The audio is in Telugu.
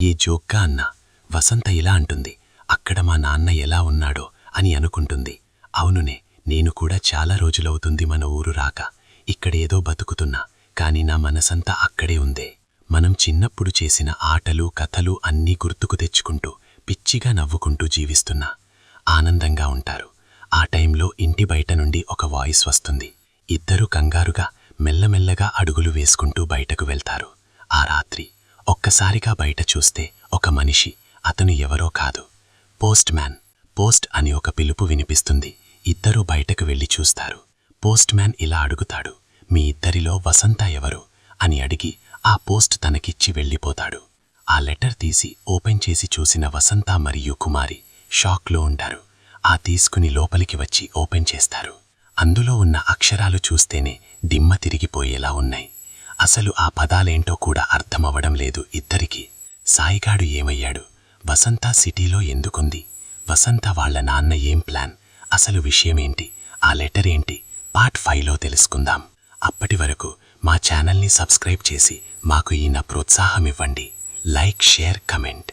ఏ జోక్గా అన్నా వసంత ఇలా అంటుంది, అక్కడ మా నాన్న ఎలా ఉన్నాడో అని అనుకుంటుంది. అవునునే, నేను కూడా చాలా రోజులవుతుంది మన ఊరు రాక. ఇక్కడేదో బతుకుతున్నా, కాని నా మనసంతా అక్కడే ఉందే. మనం చిన్నప్పుడు చేసిన ఆటలు కథలు అన్నీ గుర్తుకు తెచ్చుకుంటూ పిచ్చిగా నవ్వుకుంటూ జీవిస్తున్నా. ఆనందంగా ఉంటారు. ఆ టైంలో ఇంటి బయట నుండి ఒక వాయిస్ వస్తుంది. ఇద్దరూ కంగారుగా మెల్లమెల్లగా అడుగులు వేసుకుంటూ బయటకు వెళ్తారు. ఆ రాత్రి ఒక్కసారిగా బయట చూస్తే ఒక మనిషి, అతను ఎవరో కాదు, పోస్ట్ మ్యాన్. పోస్ట్ అని ఒక పిలుపు వినిపిస్తుంది. ఇద్దరూ బయటకు వెళ్లి చూస్తారు. పోస్ట్ మ్యాన్ ఇలా అడుగుతాడు, మీ ఇద్దరిలో వసంత ఎవరు అని అడిగి ఆ పోస్ట్ తనకిచ్చి వెళ్ళిపోతాడు. ఆ లెటర్ తీసి ఓపెన్ చేసి చూసిన వసంత మరియు కుమారి షాక్లో ఉంటారు. ఆ తీసుకుని లోపలికి వచ్చి ఓపెన్ చేస్తారు. అందులో ఉన్న అక్షరాలు చూస్తేనే దిమ్మ తిరిగిపోయేలా ఉన్నాయి. అసలు ఆ పదాలేంటో కూడా అర్థమవ్వడం లేదు ఇద్దరికీ. సాయిగాడు ఏమయ్యాడు? వసంత సిటీలో ఎందుకుంది? వసంత వాళ్ళ నాన్న ఏం ప్లాన్? అసలు విషయమేంటి? ఆ లెటర్ ఏంటి? పార్ట్ 5లో తెలుసుకుందాం. అప్పటి వరకు మా ఛానల్ని సబ్స్క్రైబ్ చేసి మాకు ఈయన ప్రోత్సాహమివ్వండి. Like, share, comment.